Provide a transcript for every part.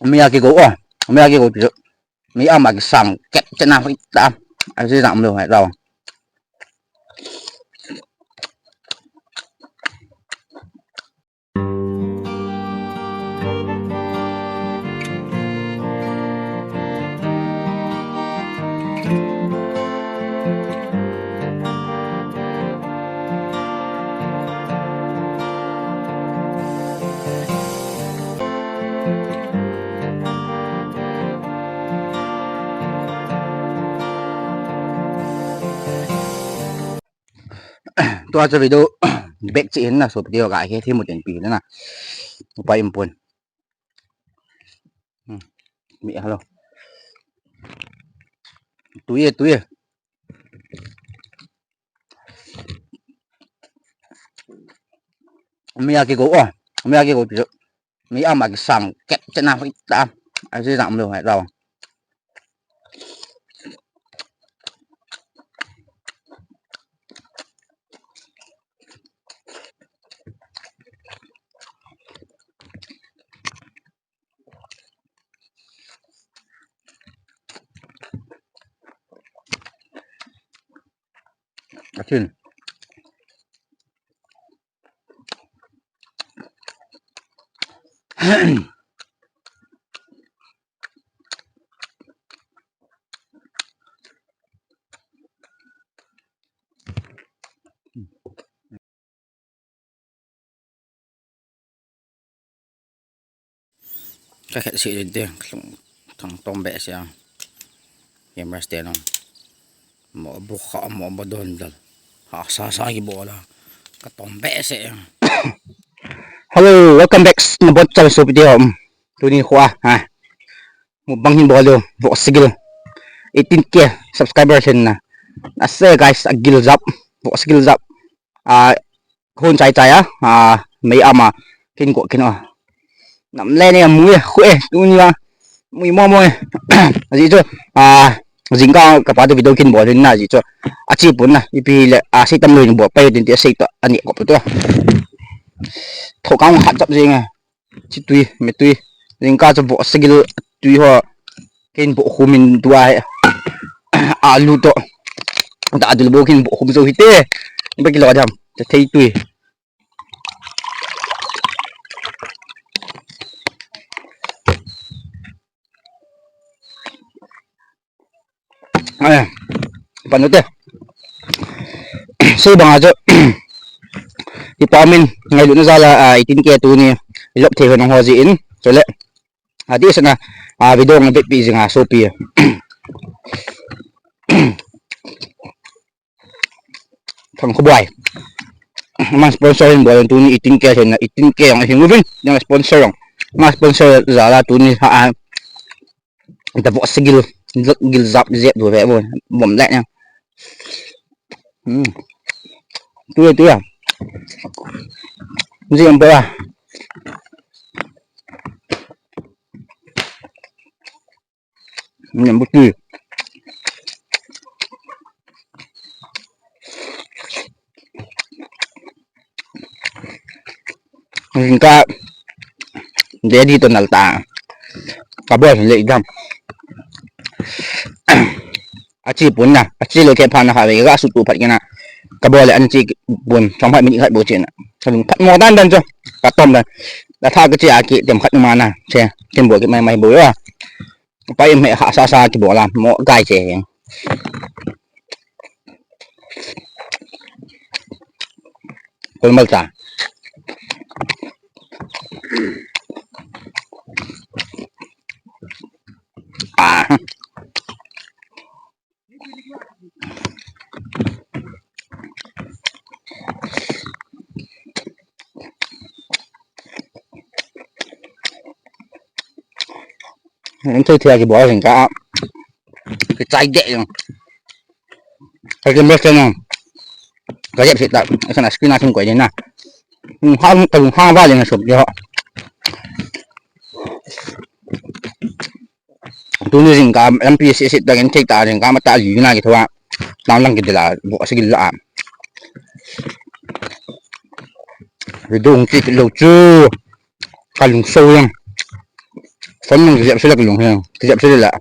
Miyagi go oh. Miyagi go chứ. Mi mà sang kẹt chân nào phải ta. Ai sẽ làm được hay đâu. Tôi cho video back chị là số video gái thêm một tiền phí nữa nè. Bay impun. Mẹ hello. Túi. Miyagi go oh. Miyagi go chứ. Mi mà sang kẹt chân nào phải ta. Ai sẽ làm được hay đâu. Atin. Các hệ sĩ đến tiền thằng tôm bẹ xem em rest tiền không mỏ buộc họ mỏ bờ đồn rồi họ xa cái bộ là cái tôm bẹ sẽ hello welcome back na bot channel so video tu ni khoa ha Mukbang hin bolo Vosa 18k subscriber na ase guys Giljap Vosa Giljap hôn trái mấy ama kinh nắm lên này mũi khỏe đúng như mũi mò gì chứ dính cao Kapa từ video kinh bỏ lên là gì chứ chỉ bốn này vì là xây tâm lười bỏ bay đến tiệt xây tọa anh nhẹ của tôi thổ cao hạt chậm gì nghe chỉ tùy dính cao cho bộ xây tùy họ kinh bộ khu mình đuôi lụt to đã được bộ kinh bộ khu rồi thế bây giờ làm thấy tùy paano te so bang aja ipamin ngayon na sala 18k to ni ilop the ng hojiin chole adi sana video ng bit busy nga so pi thằng ko boy mang sponsor hin boy to ni 18k na 18k ang hingubin ng sponsor mang sponsor zala to ni ta võ sigil Giljap dẹp đuổi vẽ rồi bẩm lại nha tươi gì em bơ nhận bút tươi chúng ta để đi tuần ta cả bữa lệ gam chỉ bốn nè chỉ lấy cái pan là phải gác sụt tủ phải cái nào cả bữa lại ăn chỉ buồn trong phải mình hại bổ chuyện thằng thắt mò tan đơn cho cả tôm này đã tha cái chị điểm khát mà nè che trên buổi cái mày bữa à phải mẹ hạ xa cái bộ làm mỏ gai chè con mực trả những thứ thì bỏ thành cả cái trái dẹ cái mất không cái dẹ hiện tại cái này skin không quậy đến nào hai ba lần là sụp cho họ tôi như gì cả MP sẽ đang take ta thì cả mà ta gì này cái thôi ạ tao lăng cái là bộ sẽ làm cái đồ chỉ cái lẩu chưa cả lùng sâu luôn phấn mình dẹp sẽ là cái lồng heo dẹp sẽ là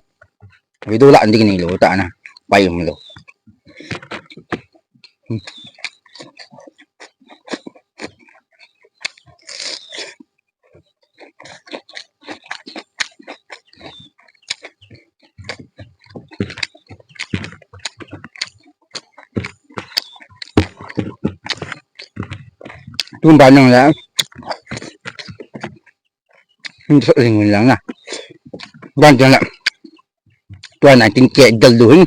vì đôi lại đi cái này lỗ tạ nè bay không lỗ tuôn bao nhiêu là sợ gì người lắm nè ban cho lại tuần này tính kẹt dần đuổi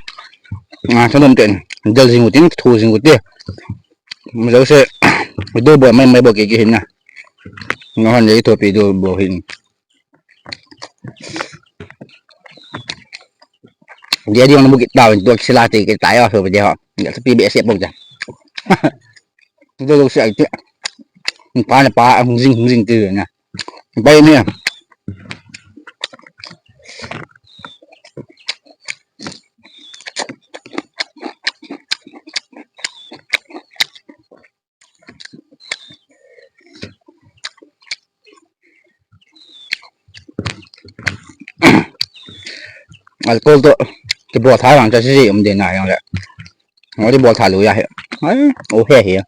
sau đồng tiền dần gì một tiếng thù gì một tiếng mà dấu sẽ đôi bộ mấy bộ cái hình nè ngon đấy thôi bị đôi bộ hình dia dia mau kita tahu untuk selati kita tahu so dia tapi biasa pun dah itu lu sai tu pa hung tu na bay ni alcohol tu cái bộ thái bằng cho cái gì cũng để này rồi nó đi bộ thả lùi ra ấy ok hiểu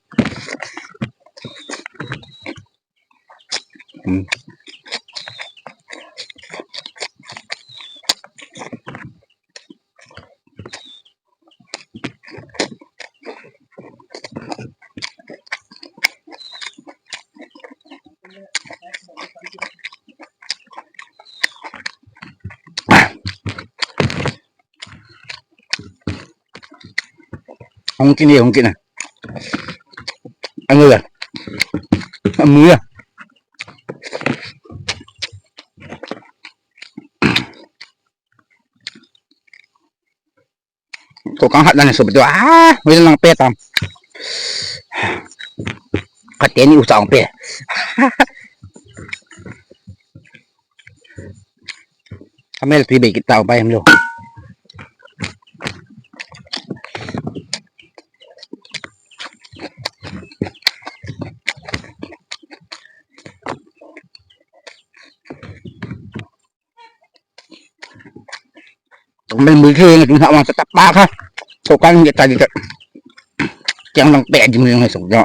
không kia này anh ơi ăn mưa có con hạt này sụp rồi bây giờ lang pe tam hạt tiền yêu sòng pe kami lebih baik kita ubah em lo mình mới thuê chúng họ mà tập ba ha số căn hiện tại thì chẳng bằng bẻ thì mình phải sống rõ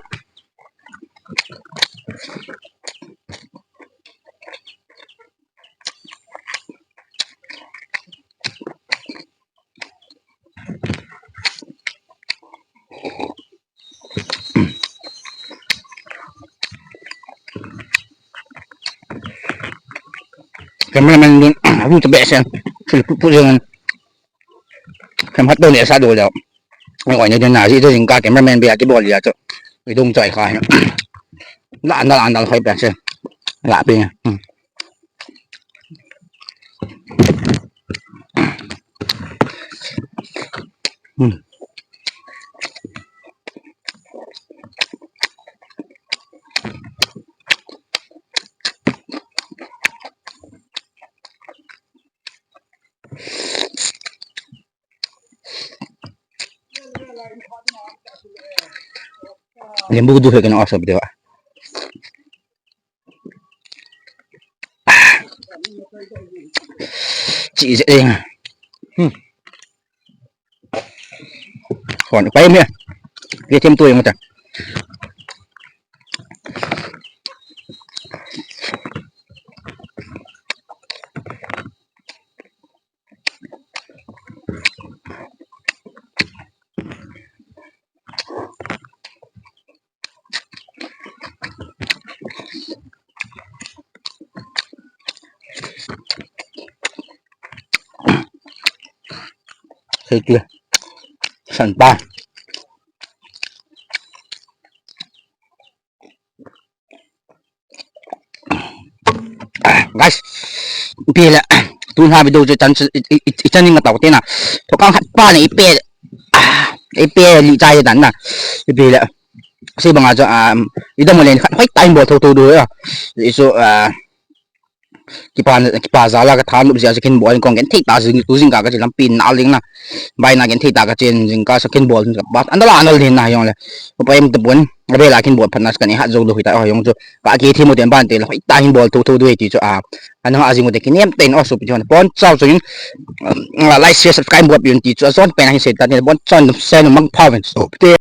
cameraman luôn aku coba sen punya kan hat đâu này sao đồ đâu ngoài như thế nào thì tôi nhìn cả cameraman bây giờ cái bộ gì chứ cái đông trời khai lạ nó phải bẻ sen lạ bên lembu tu kan awesome dia chị dễ đi còn quay nữa kia thêm tuổi một chẳng thấy chưa sản ba guys pia là tuôn hai video cho chân nhưng mà tàu tên nào có con hạt ba này pia lì trai đánh nè pia là khi bằng cho đi đâu mà lên khoách tay bộ thâu đuôi à số kipa zala ka than lu sia sakin bol kong gen thik ta jing tu jing ka ka lam pin na ling na bai na gen thik ta ka chen jing ka sakin bol ba andala anal din na yong le pa em te bon abe la kin bol phanas kan ha zo lu hi ta yong jo ka ki thi mo den ban te la ta hin bol tu tu du ti cho a anang a jing mo de kin em ten o su pi jon bon chao jing like share subscribe bot yun ti cho zon pe na hi se ta ne bon chon sen mang phawen so